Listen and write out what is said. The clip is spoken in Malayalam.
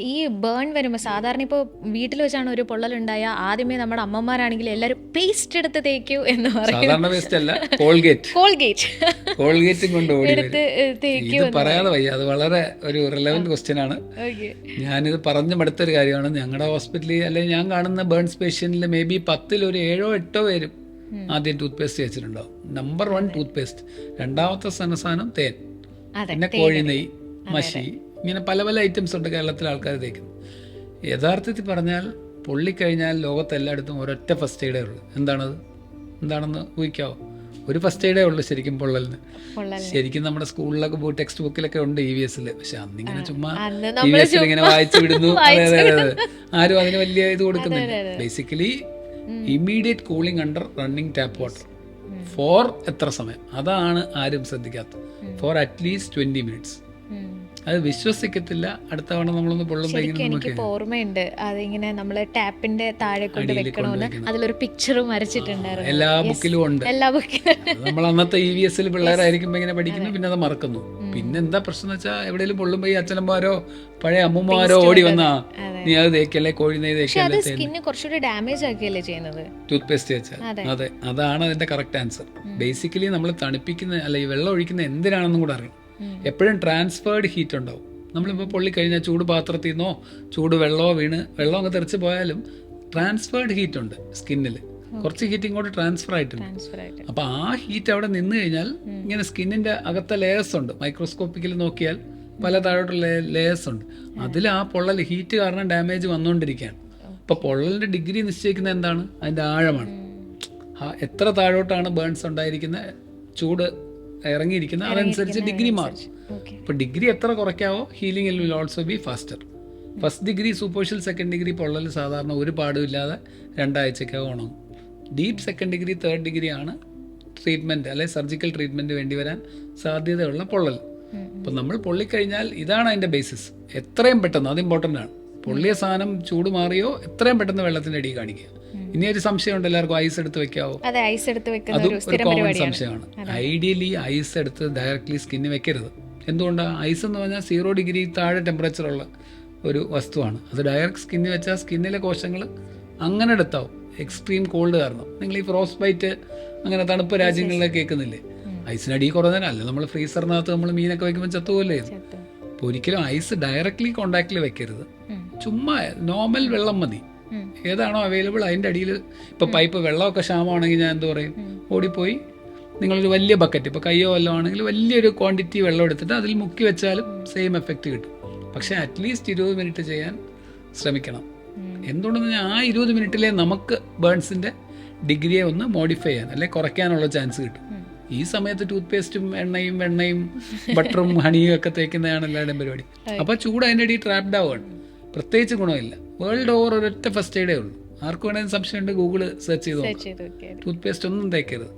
ഈ ബേൺ വരുമ്പോൾ സാധാരണ ഇപ്പോൾ വീട്ടിൽ വെച്ചാണ് ഒരു പൊള്ളലുണ്ടായ ആദ്യമേ നമ്മുടെ അമ്മമാരാണെങ്കിൽ എല്ലാവരും പേസ്റ്റ് എടുത്ത് തേക്കൂ എന്ന് പറയും. സാധാരണ വേസ്റ്റ് അല്ല, കോൾഗേറ്റ് കോൾഗേറ്റ് കോൾഗേറ്റും കൊണ്ട് ഓടി എടുത്ത് വരും. തേക്കൂ ഇത് പറയാതെ വയ്യ, അത് വളരെ ഒരു റിലവൻറ്റ് ക്വസ്റ്റ്യൻ ആണ്. ഓക്കെ. ഞാനിത് പറഞ്ഞു മടുത്തൊരു കാര്യമാണ്. ഞങ്ങളുടെ ഹോസ്പിറ്റലിൽ അല്ലെങ്കിൽ ഞാൻ കാണുന്ന ബേൺസ് പേഷ്യൻറ്റിൽ മേ ബി 10 ഒരു 7 8 പേരും ആദ്യം ടൂത്ത് പേസ്റ്റ് വെച്ചിട്ടുണ്ടാവും. നമ്പർ 1 ടൂത്ത് പേസ്റ്റ്, രണ്ടാമത്തെ സാധനം തേൻ, പിന്നെ കോഴി നെയ്യ്, മഷി, ഇങ്ങനെ പല പല ഐറ്റംസ് ഉണ്ട് കേരളത്തിലെ ആൾക്കാർ തേക്കുന്നത്. യഥാർത്ഥത്തിൽ പറഞ്ഞാൽ പൊള്ളിക്കഴിഞ്ഞാൽ ലോകത്തെല്ലായിടത്തും ഒരൊറ്റ ഫസ്റ്റ് എയ്ഡേ ഉള്ളൂ. എന്താണെന്ന് ഊഹിക്കാവോ? ഒരു ഫസ്റ്റ് എയ്ഡേ ഉള്ളൂ ശരിക്കും പൊള്ളലിന്. ശരിക്കും നമ്മുടെ സ്കൂളിലൊക്കെ പോയി ടെക്സ്റ്റ് ബുക്കിലൊക്കെ ഉണ്ട് EVS. പക്ഷെ അന്നിങ്ങനെ ചുമ്മാ EVS ഇങ്ങനെ വായിച്ചു വിടുന്നു. അതെ, ആരും അതിന് വലിയ ഇത് കൊടുക്കുന്നില്ല. Basically immediate cooling under running tap water for എത്ര സമയം, അതാണ് ആരും ശ്രദ്ധിക്കാത്തത്. For at least 20 minutes. അത് വിശ്വസിക്കത്തില്ല. അടുത്ത തവണ നമ്മളൊന്ന് പൊള്ളുമ്പോൾ എനിക്കിപ്പോ ഓർമ്മയുണ്ട്, അതിങ്ങനെ നമ്മള് ടാപ്പിന്റെ താഴെ കൊണ്ട് വെക്കണമെന്ന് അതിലൊരു പിക്ചർ വരച്ചിട്ടുണ്ടായിരുന്നു. എല്ലാ ബുക്കിലും ഉണ്ട്. നമ്മൾ അന്നത്തെ EVS പിള്ളേരായിരിക്കുമ്പോ ഇങ്ങനെ പഠിക്കുന്നു, പിന്നെ അത് മറക്കുന്നു. പിന്നെ എന്താ പ്രശ്നം എന്ന് വെച്ചാൽ എവിടെയെങ്കിലും പൊള്ളുമ്പോ ഈ അച്ഛനമ്മമാരോ പഴയ അമ്മമാരോ ഓടി വന്നാ നീ അത് തേക്കല്ലേ, കോഴി നെയ്യ് തേക്കല്ലേ, സ്കിന്ന് കുറച്ചുകൂടി ഡാമേജ് ആക്കിയല്ലേ ചെയ്യുന്നത് ടൂത്ത് പേസ്റ്റ് വെച്ചാൽ. അതെ, അതാണ് അതിന്റെ കറക്റ്റ് ആൻസർ. ബേസിക്കലി നമ്മൾ തണുപ്പിക്കുന്ന അല്ല ഈ വെള്ളം ഒഴിക്കുന്ന എന്തിനാണെന്നും കൂടെ അറിയണം. എപ്പോഴും ട്രാൻസ്ഫേർഡ് ഹീറ്റ് ഉണ്ടാവും. നമ്മളിപ്പോൾ പൊള്ളിക്കഴിഞ്ഞാൽ ചൂട് പാത്രത്തിൽ നിന്നോ ചൂട് വെള്ളമോ വീണ് വെള്ളം അങ്ങ് തെറിച്ച് പോയാലും ട്രാൻസ്ഫേർഡ് ഹീറ്റ് ഉണ്ട് സ്കിന്നിൽ. കുറച്ച് ഹീറ്റ് ഇങ്ങോട്ട് ട്രാൻസ്ഫർ ആയിട്ടുണ്ട്. അപ്പോൾ ആ ഹീറ്റ് അവിടെ നിന്ന് കഴിഞ്ഞാൽ ഇങ്ങനെ സ്കിന്നിന്റെ അകത്തെ ലേയേഴ്സ് ഉണ്ട്. മൈക്രോസ്കോപ്പിക്കൽ നോക്കിയാൽ പല താഴോട്ടുള്ള ലേയേഴ്സ് ഉണ്ട്. അതിൽ ആ പൊള്ളൽ ഹീറ്റ് കാരണം ഡാമേജ് വന്നുകൊണ്ടിരിക്കുകയാണ്. അപ്പോൾ പൊള്ളലിന്റെ ഡിഗ്രി നിശ്ചയിക്കുന്നത് എന്താണ്? അതിന്റെ ആഴമാണ്. എത്ര താഴോട്ടാണ് ബേൺസ് ഉണ്ടായിരിക്കുന്നത്, ചൂട് ഇറങ്ങിയിരിക്കുന്നത്, അതനുസരിച്ച് ഡിഗ്രി മാറും. ഇപ്പോൾ ഡിഗ്രി എത്ര കുറയ്ക്കാവോ healing will also be faster. First degree superficial, second degree പൊള്ളൽ സാധാരണ ഒരു പാടുമില്ലാതെ 2 ആഴ്ചയ്ക്കകം ഉണങ്ങും. Deep second degree, third degree ആണ് ട്രീറ്റ്മെൻറ്റ് അല്ലെങ്കിൽ സർജിക്കൽ ട്രീറ്റ്മെൻറ്റ് വേണ്ടി വരാൻ സാധ്യതയുള്ള പൊള്ളൽ. അപ്പം നമ്മൾ പൊള്ളിക്കഴിഞ്ഞാൽ ഇതാണ് അതിൻ്റെ ബേസിസ്. എത്രയും പെട്ടെന്ന്, അത് ഇമ്പോർട്ടൻ്റ് ആണ്. പൊള്ളിയ സാധനം ചൂട് മാറിയോ എത്രയും പെട്ടെന്ന് വെള്ളത്തിൻ്റെ അടി കാണിക്കുക. ഇനി ഒരു സംശയമുണ്ട് എല്ലാവർക്കും, ഐസ് എടുത്ത് വെക്കാവോ? അതും ഒരു കോമൺ സംശയമാണ്. ഐഡിയലി ഐസ് എടുത്ത് ഡയറക്ട്ലി സ്കിന്നിൽ വെക്കരുത്. എന്തുകൊണ്ടാണ്? ഐസ് എന്ന് പറഞ്ഞാൽ 0 ഡിഗ്രി താഴെ ടെമ്പറേച്ചറുള്ള ഒരു വസ്തുവാണ്. അത് ഡയറക്റ്റ് സ്കിന്നിൽ വെച്ചാൽ സ്കിന്നിലെ കോശങ്ങൾ അങ്ങനെ എടുത്താവും. എക്സ്ട്രീം കോൾഡ് കാരണം. നിങ്ങൾ ഈ ഫ്രോസ്റ്റ് ബൈറ്റ് അങ്ങനെ തണുപ്പ് രാജ്യങ്ങളിലൊക്കെ കേൾക്കുന്നില്ലേ? ഐസിനടി കുറഞ്ഞാലല്ല നമ്മൾ ഫ്രീസറിനകത്ത് നമ്മൾ മീനൊക്കെ വയ്ക്കുമ്പോൾ ചത്തുപോലെ. അപ്പോൾ ഒരിക്കലും ഐസ് ഡയറക്ട്ലി കോണ്ടാക്റ്റിൽ വെക്കരുത്. ചുമ്മാ നോർമൽ വെള്ളം മതി, ഏതാണോ അവൈലബിൾ അതിൻ്റെ അടിയിൽ. ഇപ്പോൾ പൈപ്പ് വെള്ളമൊക്കെ ക്ഷാമമാണെങ്കിൽ ഞാൻ എന്ത് പറയും, ഓടിപ്പോയി നിങ്ങളൊരു വലിയ ബക്കറ്റ്, ഇപ്പോൾ കയ്യോ വല്ലതും ആണെങ്കിൽ വലിയൊരു ക്വാണ്ടിറ്റി വെള്ളം എടുത്തിട്ട് അതിൽ മുക്കി വെച്ചാലും സെയിം എഫക്റ്റ് കിട്ടും. പക്ഷേ അറ്റ്ലീസ്റ്റ് 20 മിനിറ്റ് ചെയ്യാൻ ശ്രമിക്കണം. എന്തുകൊണ്ടെന്ന് പറഞ്ഞാൽ ആ 20 മിനിറ്റിലെ നമുക്ക് ബേൺസിൻ്റെ ഡിഗ്രിയെ ഒന്ന് മോഡിഫൈ ചെയ്യാൻ അല്ലെങ്കിൽ കുറയ്ക്കാനുള്ള ചാൻസ് കിട്ടും. ഈ സമയത്ത് ടൂത്ത് പേസ്റ്റും എണ്ണയും വെണ്ണയും ബട്ടറും ഹണിയും ഒക്കെ തേക്കുന്നതാണ് എല്ലാവരുടെയും പരിപാടി. അപ്പോൾ ചൂട് അതിൻ്റെ അടി ട്രാപ്ഡ് ആവുകയാണ്. പ്രത്യേകിച്ച് ഗുണമില്ല. വേൾഡ് ഓവർ ഒരൊറ്റ ഫസ്റ്റ് എയ്ഡേ ഉള്ളൂ. ആർക്ക് വേണമെങ്കിലും സംശയമുണ്ട്, ഗൂഗിള് സെർച്ച് ചെയ്ത് നോക്കാം. ടൂത്ത് പേസ്റ്റ് ഒന്നും തേക്കരുത്.